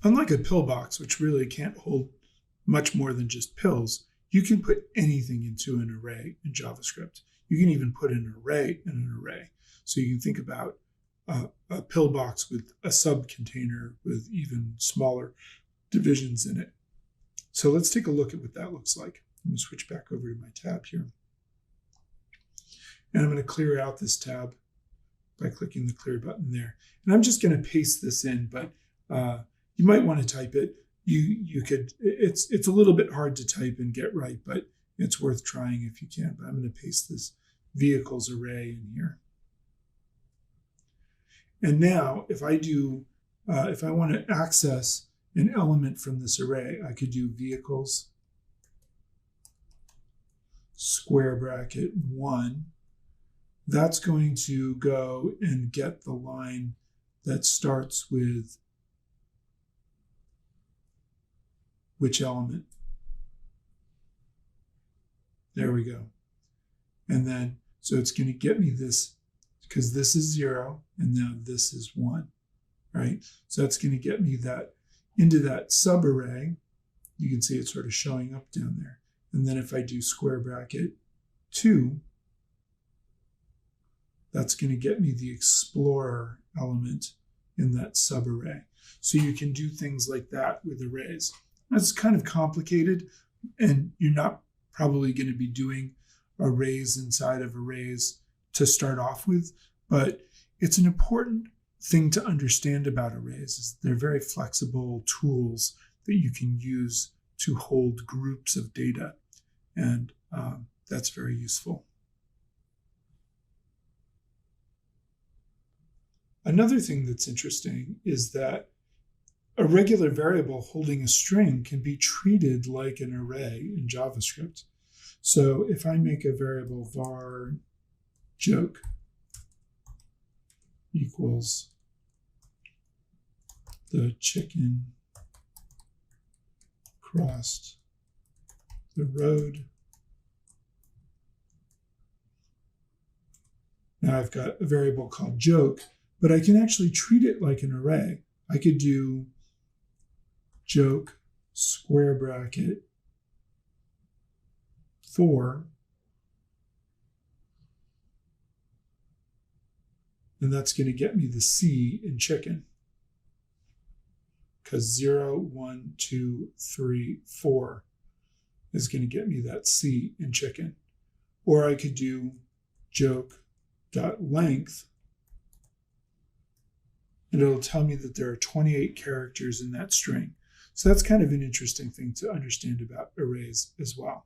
Unlike a pillbox, which really can't hold much more than just pills, you can put anything into an array in JavaScript. You can even put an array in an array. So you can think about a pillbox with a sub-container with even smaller divisions in it. So let's take a look at what that looks like. I'm going to switch back over to my tab here. And I'm going to clear out this tab by clicking the clear button there. And I'm just going to paste this in, but you might want to type it. You could. It's a little bit hard to type and get right, but it's worth trying if you can. But I'm going to paste this vehicles array in here. And now, if I want to access an element from this array, I could do vehicles square bracket 1. That's going to go and get the line that starts with which element. There we go. And then, so it's going to get me this, because this is 0, and now this is 1, right? So that's going to get me that into that subarray. You can see it sort of showing up down there. And then if I do square bracket 2, that's going to get me the explorer element in that subarray. So you can do things like that with arrays. That's kind of complicated, and you're not probably going to be doing arrays inside of arrays to start off with, but it's an important thing to understand about arrays is they're very flexible tools that you can use to hold groups of data, and that's very useful. Another thing that's interesting is that a regular variable holding a string can be treated like an array in JavaScript. So if I make a variable var joke equals the chicken crossed the road. Now I've got a variable called joke, but I can actually treat it like an array. I could do joke square bracket 4, and that's going to get me the C in chicken, because 0, 1, 2, 3, 4 is going to get me that C in chicken. Or I could do joke.length, and it'll tell me that there are 28 characters in that string. So that's kind of an interesting thing to understand about arrays as well.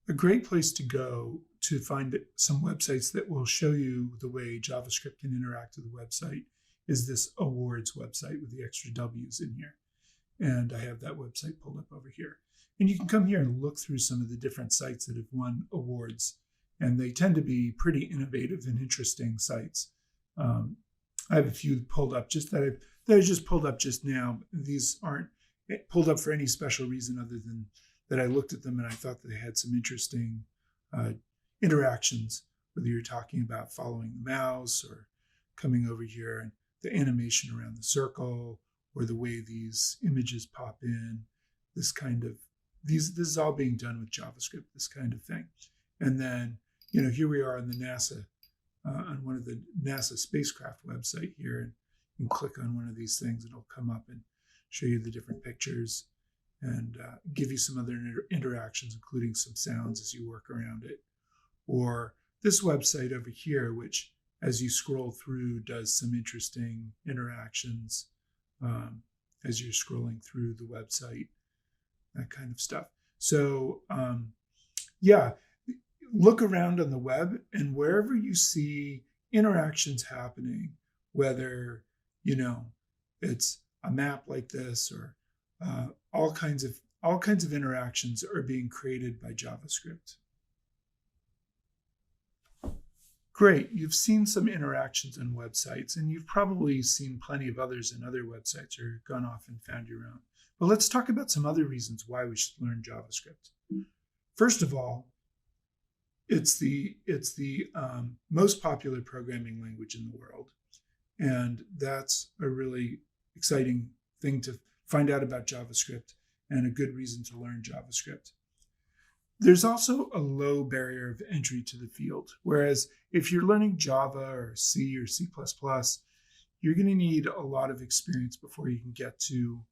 A great place to go to find some websites that will show you the way JavaScript can interact with the website is this awards website with the extra W's in here. And I have that website pulled up over here. And you can come here and look through some of the different sites that have won awards. And they tend to be pretty innovative and interesting sites. I have a few pulled up that I just pulled up just now. These aren't pulled up for any special reason other than that I looked at them and I thought that they had some interesting interactions, whether you're talking about following the mouse or coming over here and the animation around the circle or the way these images pop in, this is all being done with JavaScript, this kind of thing. And then, here we are on the NASA, on one of the NASA spacecraft website here, and you can click on one of these things and it'll come up and show you the different pictures and give you some other interactions, including some sounds as you work around it. Or this website over here, which as you scroll through does some interesting interactions as you're scrolling through the website, that kind of stuff. So yeah, look around on the web, and wherever you see interactions happening, whether it's a map like this or all kinds of interactions are being created by JavaScript. Great, you've seen some interactions on websites, and you've probably seen plenty of others in other websites or gone off and found your own. But let's talk about some other reasons why we should learn JavaScript. First of all, it's the most popular programming language in the world. And that's a really exciting thing to find out about JavaScript and a good reason to learn JavaScript. There's also a low barrier of entry to the field. Whereas if you're learning Java or C or C++, you're going to need a lot of experience before you can get to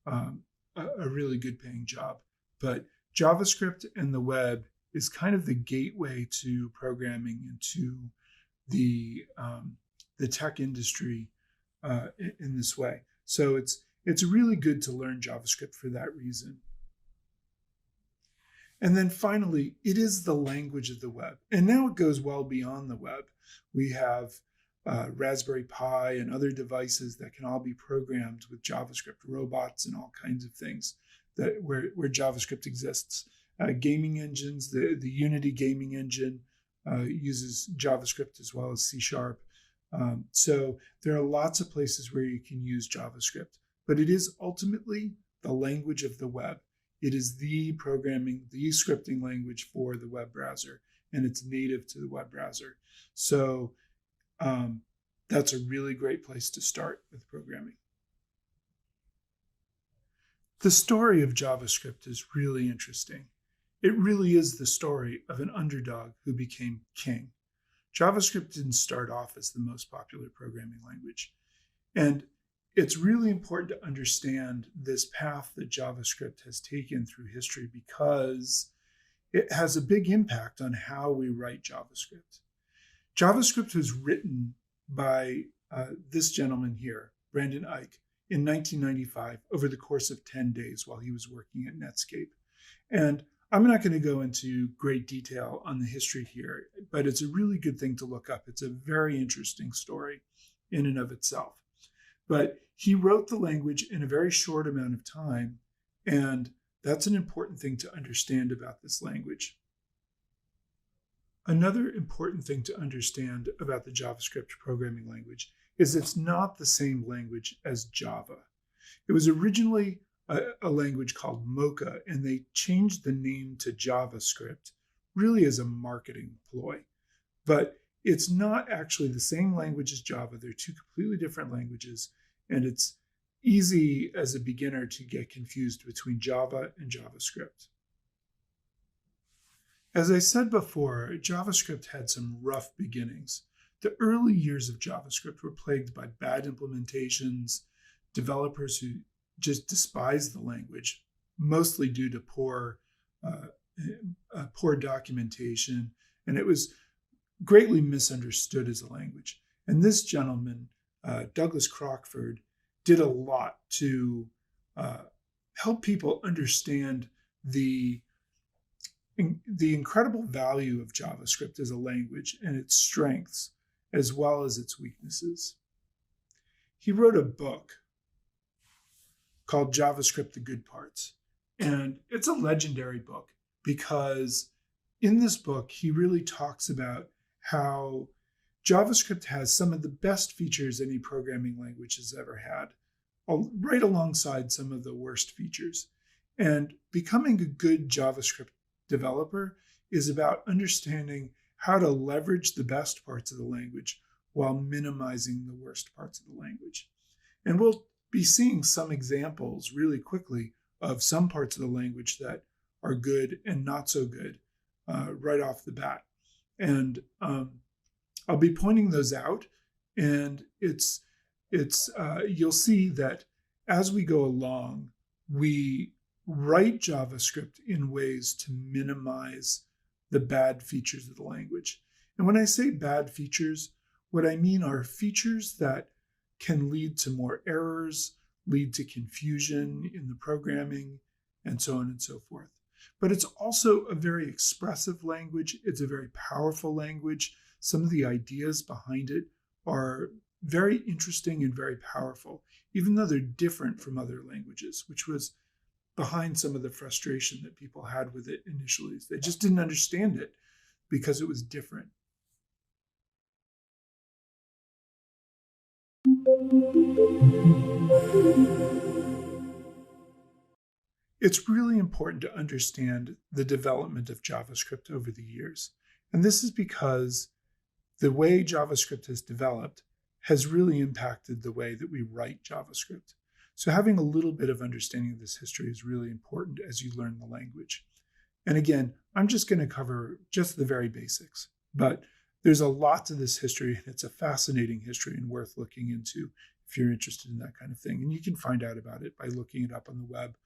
a really good paying job. But JavaScript and the web is kind of the gateway to programming and to the tech industry in this way. So it's really good to learn JavaScript for that reason. And then finally, it is the language of the web. And now it goes well beyond the web. We have Raspberry Pi and other devices that can all be programmed with JavaScript, robots and all kinds of things where JavaScript exists. Gaming engines, the Unity gaming engine uses JavaScript as well as C#. So there are lots of places where you can use JavaScript, but it is ultimately the language of the web. It is the scripting language for the web browser, and it's native to the web browser. So that's a really great place to start with programming. The story of JavaScript is really interesting. It really is the story of an underdog who became king. JavaScript didn't start off as the most popular programming language. And it's really important to understand this path that JavaScript has taken through history because it has a big impact on how we write JavaScript. JavaScript was written by this gentleman here, Brandon Eich, in 1995 over the course of 10 days while he was working at Netscape. And I'm not going to go into great detail on the history here, but it's a really good thing to look up. It's a very interesting story in and of itself. But he wrote the language in a very short amount of time, and that's an important thing to understand about this language. Another important thing to understand about the JavaScript programming language is it's not the same language as Java. It was originally a language called Mocha, and they changed the name to JavaScript really as a marketing ploy. But it's not actually the same language as Java. They're two completely different languages, and it's easy as a beginner to get confused between Java and JavaScript. As I said before, JavaScript had some rough beginnings. The early years of JavaScript were plagued by bad implementations, developers who just despised the language, mostly due to poor documentation, and it was greatly misunderstood as a language. And this gentleman, Douglas Crockford, did a lot to help people understand the incredible value of JavaScript as a language and its strengths as well as its weaknesses. He wrote a book called JavaScript: The Good Parts. And it's a legendary book because in this book, he really talks about how JavaScript has some of the best features any programming language has ever had, right alongside some of the worst features. And becoming a good JavaScript developer is about understanding how to leverage the best parts of the language while minimizing the worst parts of the language. And we'll be seeing some examples really quickly of some parts of the language that are good and not so good right off the bat. And I'll be pointing those out, and you'll see that as we go along, we write JavaScript in ways to minimize the bad features of the language. And when I say bad features, what I mean are features that can lead to more errors, lead to confusion in the programming, and so on and so forth. But it's also a very expressive language. It's a very powerful language. Some of the ideas behind it are very interesting and very powerful, even though they're different from other languages, which was behind some of the frustration that people had with it initially. They just didn't understand it because it was different. it's really important to understand the development of JavaScript over the years. And this is because the way JavaScript has developed has really impacted the way that we write JavaScript. So having a little bit of understanding of this history is really important as you learn the language. And again, I'm just going to cover just the very basics, but there's a lot to this history, and it's a fascinating history and worth looking into if you're interested in that kind of thing. And you can find out about it by looking it up on the web,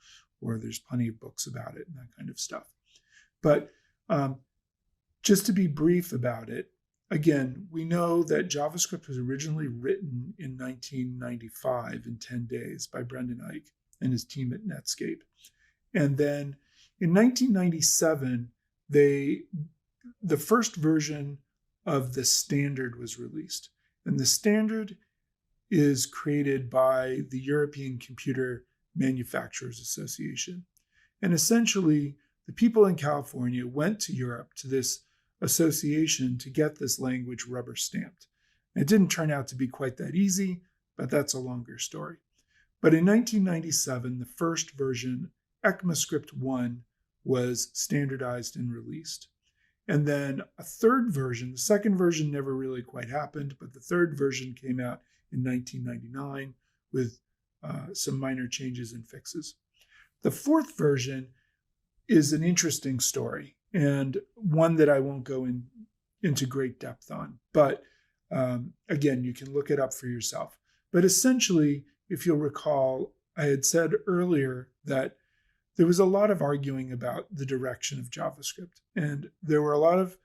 or there's plenty of books about it and that kind of stuff. But just to be brief about it, again, we know that JavaScript was originally written in 1995 in 10 days by Brendan Eich and his team at Netscape. And then in 1997, the first version of the standard was released. And the standard is created by the European Computer Manufacturers Association. And essentially, the people in California went to Europe to this association to get this language rubber stamped. It didn't turn out to be quite that easy, but that's a longer story. But in 1997, the first version, ECMAScript 1, was standardized and released. And then a third version, the second version never really quite happened, but the third version came out in 1999 with some minor changes and fixes. The fourth version is an interesting story, and one that I won't go into great depth on. But again, you can look it up for yourself. But essentially, if you'll recall, I had said earlier that there was a lot of arguing about the direction of JavaScript, and there were a lot of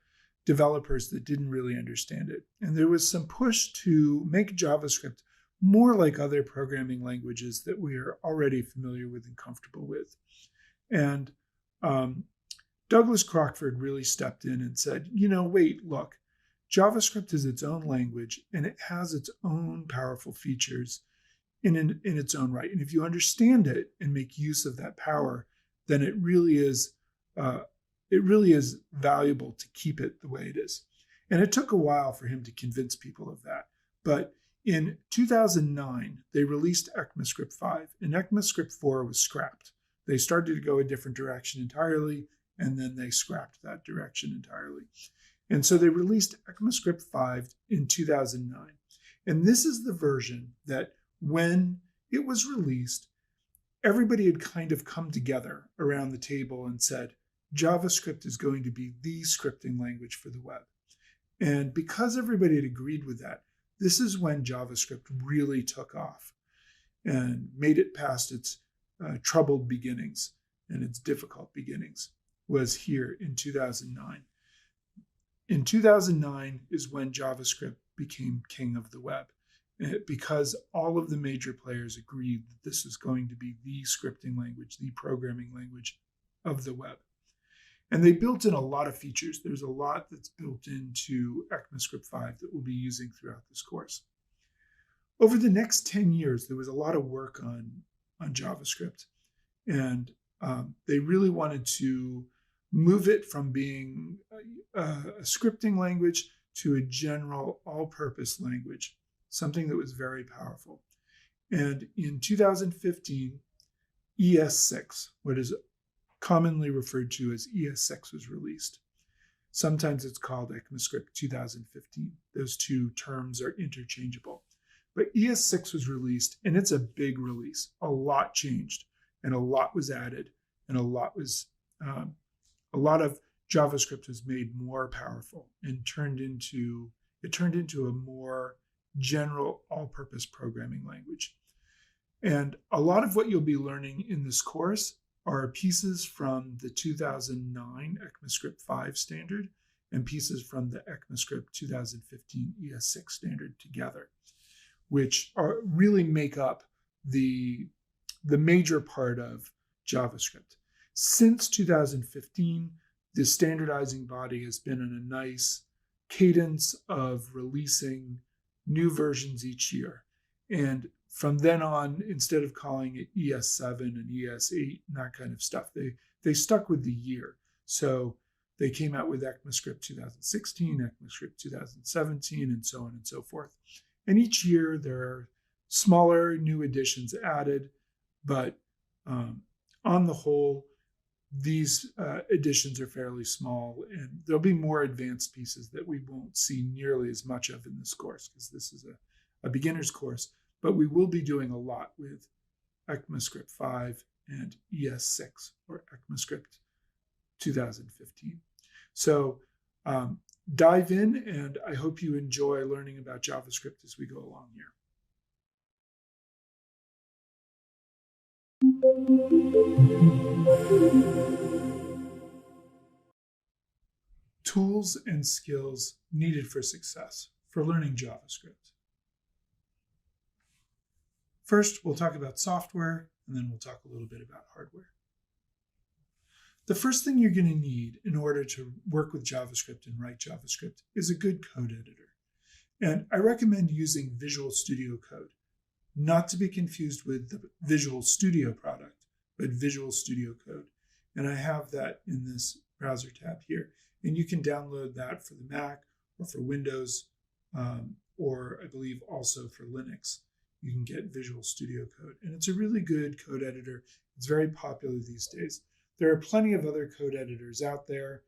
developers that didn't really understand it. And there was some push to make JavaScript more like other programming languages that we are already familiar with and comfortable with. And Douglas Crockford really stepped in and said, wait, look, JavaScript is its own language and it has its own powerful features in its own right. And if you understand it and make use of that power, then it really is valuable to keep it the way it is. And it took a while for him to convince people of that. But in 2009, they released ECMAScript 5, and ECMAScript 4 was scrapped. They started to go a different direction entirely, and then they scrapped that direction entirely. And so they released ECMAScript 5 in 2009. And this is the version that when it was released, everybody had kind of come together around the table and said, JavaScript is going to be the scripting language for the web. And because everybody had agreed with that, this is when JavaScript really took off and made it past its troubled beginnings and its difficult beginnings, was here in 2009. In 2009 is when JavaScript became king of the web, because all of the major players agreed that this was going to be the scripting language, the programming language of the web. And they built in a lot of features. There's a lot that's built into ECMAScript 5 that we'll be using throughout this course. Over the next 10 years, there was a lot of work on JavaScript. And they really wanted to move it from being a scripting language to a general all-purpose language, something that was very powerful. And in 2015, ES6, what is commonly referred to as ES6, was released. Sometimes it's called ECMAScript 2015. Those two terms are interchangeable. But ES6 was released, and it's a big release. A lot changed, and a lot was added, and a lot of JavaScript was made more powerful and turned into a more general all-purpose programming language. And a lot of what you'll be learning in this course are pieces from the 2009 ECMAScript 5 standard and pieces from the ECMAScript 2015 ES6 standard together, which really make up the major part of JavaScript. Since 2015, the standardizing body has been in a nice cadence of releasing new versions each year. And from then on, instead of calling it ES7 and ES8 and that kind of stuff, they stuck with the year. So they came out with ECMAScript 2016, ECMAScript 2017, and so on and so forth. And each year there are smaller new additions added, but on the whole, these additions are fairly small, and there'll be more advanced pieces that we won't see nearly as much of in this course because this is a beginner's course, but we will be doing a lot with ECMAScript 5 and ES6, or ECMAScript 2015. So dive in, and I hope you enjoy learning about JavaScript as we go along here. Tools and skills needed for success for learning JavaScript. First, we'll talk about software, and then we'll talk a little bit about hardware. The first thing you're going to need in order to work with JavaScript and write JavaScript is a good code editor. And I recommend using Visual Studio Code, not to be confused with the Visual Studio product, but Visual Studio Code. And I have that in this browser tab here. And you can download that for the Mac or for Windows, or I believe also for Linux. You can get Visual Studio Code. And it's a really good code editor. It's very popular these days. There are plenty of other code editors out there.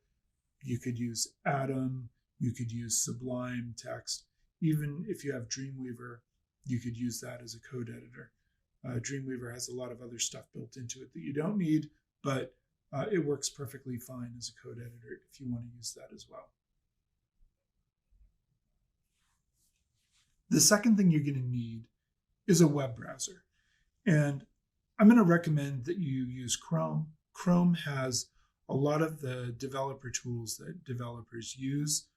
You could use Atom, you could use Sublime Text. Even if you have Dreamweaver, you could use that as a code editor. Dreamweaver has a lot of other stuff built into it that you don't need, but it works perfectly fine as a code editor if you want to use that as well. The second thing you're going to need is a web browser. And I'm going to recommend that you use Chrome. Chrome has a lot of the developer tools that developers use.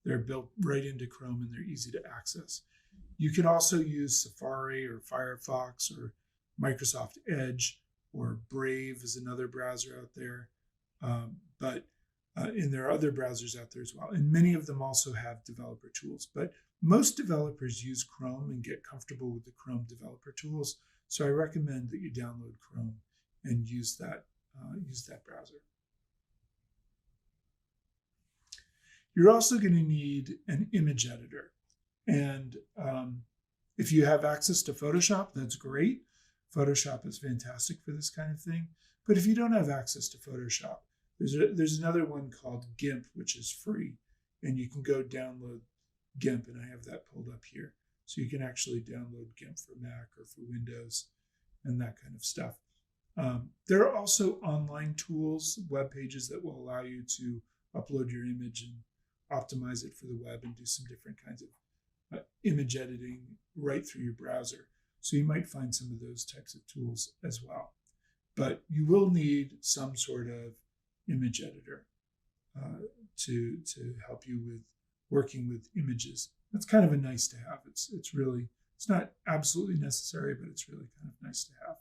They're built right into Chrome and they're easy to access. You can also use Safari or Firefox or Microsoft Edge, or Brave is another browser out there. And there are other browsers out there as well. And many of them also have developer tools. But most developers use Chrome and get comfortable with the Chrome developer tools. So I recommend that you download Chrome and use that browser. You're also going to need an image editor. And if you have access to Photoshop, that's great. Photoshop is fantastic for this kind of thing. But if you don't have access to Photoshop, there's another one called GIMP, which is free. And you can go download GIMP, and I have that pulled up here. So you can actually download GIMP for Mac or for Windows and that kind of stuff. There are also online tools, web pages that will allow you to upload your image and optimize it for the web and do some different kinds of image editing right through your browser. So you might find some of those types of tools as well. But you will need some sort of image editor to help you with working with images. That's kind of a nice to have. It's not absolutely necessary, but it's really kind of nice to have.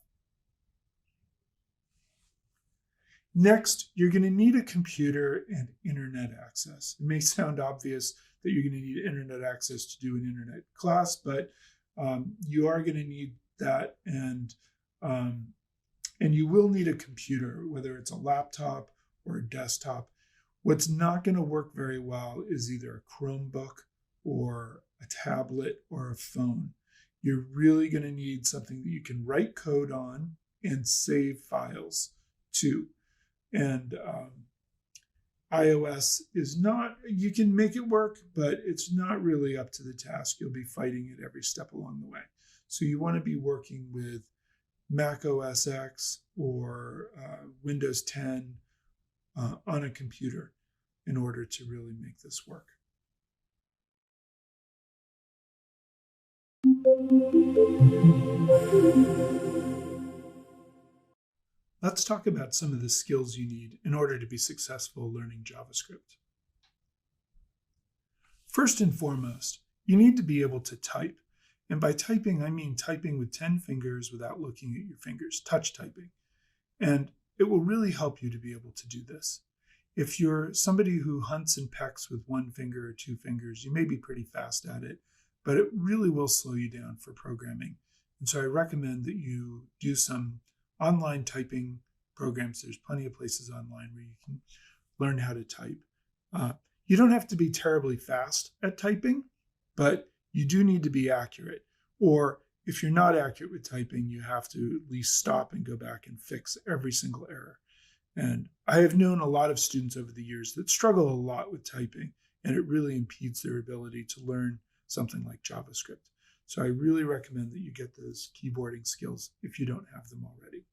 Next, you're going to need a computer and internet access. It may sound obvious that you're going to need internet access to do an internet class, but you are going to need that, and you will need a computer, whether it's a laptop or a desktop. What's not going to work very well is either a Chromebook or a tablet or a phone. You're really going to need something that you can write code on and save files to. And iOS is not, you can make it work, but it's not really up to the task. You'll be fighting it every step along the way. So you want to be working with Mac OS X or Windows 10 on a computer in order to really make this work. Let's talk about some of the skills you need in order to be successful learning JavaScript. First and foremost, you need to be able to type. And by typing, I mean typing with 10 fingers without looking at your fingers, touch typing. And it will really help you to be able to do this. If you're somebody who hunts and pecks with one finger or two fingers, you may be pretty fast at it, but it really will slow you down for programming. And so I recommend that you do some online typing programs. There's plenty of places online where you can learn how to type. You don't have to be terribly fast at typing, but you do need to be accurate. Or if you're not accurate with typing, you have to at least stop and go back and fix every single error. And I have known a lot of students over the years that struggle a lot with typing, and it really impedes their ability to learn something like JavaScript. So I really recommend that you get those keyboarding skills if you don't have them already.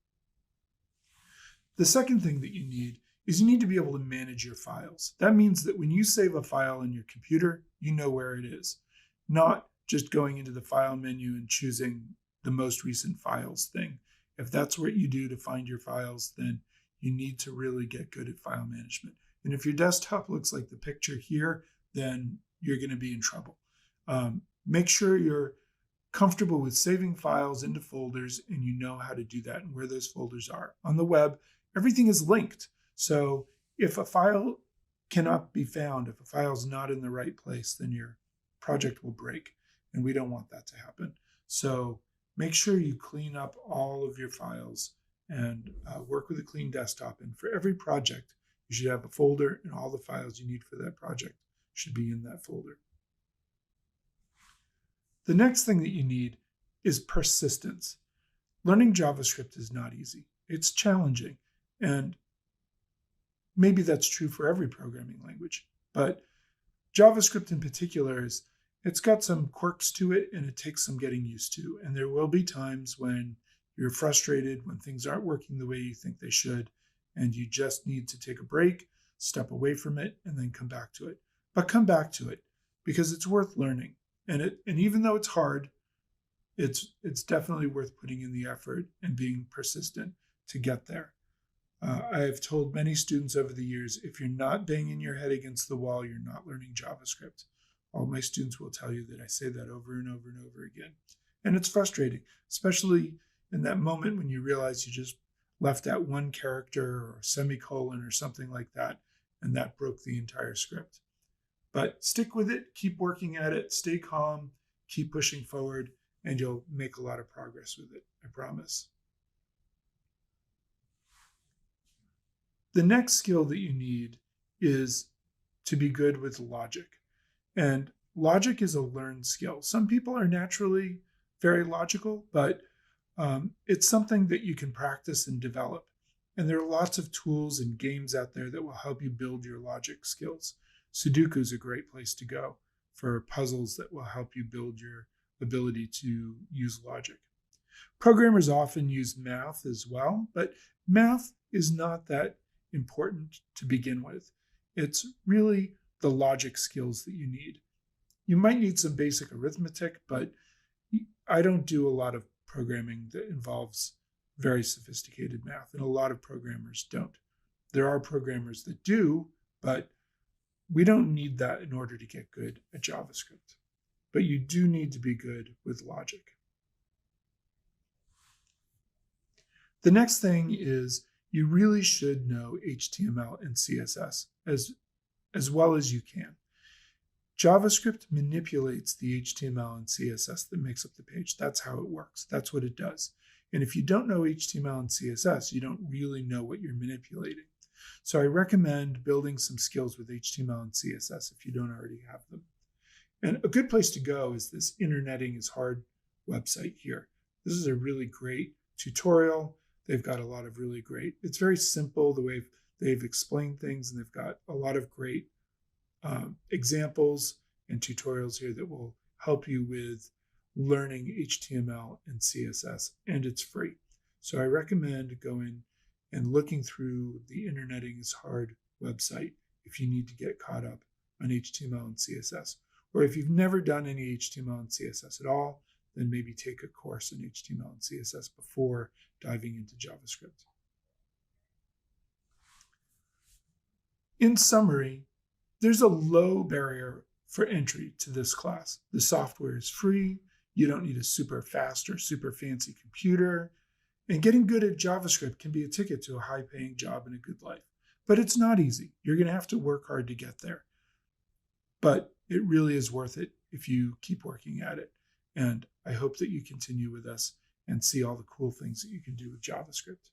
The second thing that you need is you need to be able to manage your files. That means that when you save a file in your computer, you know where it is, not just going into the file menu and choosing the most recent files thing. If that's what you do to find your files, then you need to really get good at file management. And if your desktop looks like the picture here, then you're going to be in trouble. Make sure you're comfortable with saving files into folders and you know how to do that and where those folders are. On the web, everything is linked. So if a file cannot be found, if a file is not in the right place, then your project will break. And we don't want that to happen. So make sure you clean up all of your files and work with a clean desktop. And for every project, you should have a folder, and all the files you need for that project should be in that folder. The next thing that you need is persistence. Learning JavaScript is not easy. It's challenging. And maybe that's true for every programming language. But JavaScript in particular it's got some quirks to it, and it takes some getting used to. And there will be times when you're frustrated, when things aren't working the way you think they should, and you just need to take a break, step away from it, and then come back to it. But come back to it because it's worth learning. And even though it's hard, it's definitely worth putting in the effort and being persistent to get there. I have told many students over the years, if you're not banging your head against the wall, you're not learning JavaScript. All my students will tell you that I say that over and over and over again. And it's frustrating, especially in that moment when you realize you just left out one character or a semicolon or something like that, and that broke the entire script. But stick with it, keep working at it, stay calm, keep pushing forward, and you'll make a lot of progress with it, I promise. The next skill that you need is to be good with logic. And logic is a learned skill. Some people are naturally very logical, but it's something that you can practice and develop. And there are lots of tools and games out there that will help you build your logic skills. Sudoku is a great place to go for puzzles that will help you build your ability to use logic. Programmers often use math as well, but math is not that important to begin with. It's really the logic skills that you need. You might need some basic arithmetic, but I don't do a lot of programming that involves very sophisticated math, and a lot of programmers don't. There are programmers that do, but we don't need that in order to get good at JavaScript. But you do need to be good with logic. The next thing is you really should know HTML and CSS as well as you can. JavaScript manipulates the HTML and CSS that makes up the page. That's how it works. That's what it does. And if you don't know HTML and CSS, you don't really know what you're manipulating. So I recommend building some skills with HTML and CSS if you don't already have them. And a good place to go is this Interneting is Hard website here. This is a really great tutorial. They've got a lot of really great, it's very simple the way they've explained things, and they've got a lot of great examples and tutorials here that will help you with learning HTML and CSS, and it's free. So I recommend going and looking through the Interneting is Hard website if you need to get caught up on HTML and CSS. Or if you've never done any HTML and CSS at all, then maybe take a course in HTML and CSS before diving into JavaScript. In summary, there's a low barrier for entry to this class. The software is free. You don't need a super fast or super fancy computer. And getting good at JavaScript can be a ticket to a high-paying job and a good life. But it's not easy. You're going to have to work hard to get there. But it really is worth it if you keep working at it. And I hope that you continue with us and see all the cool things that you can do with JavaScript.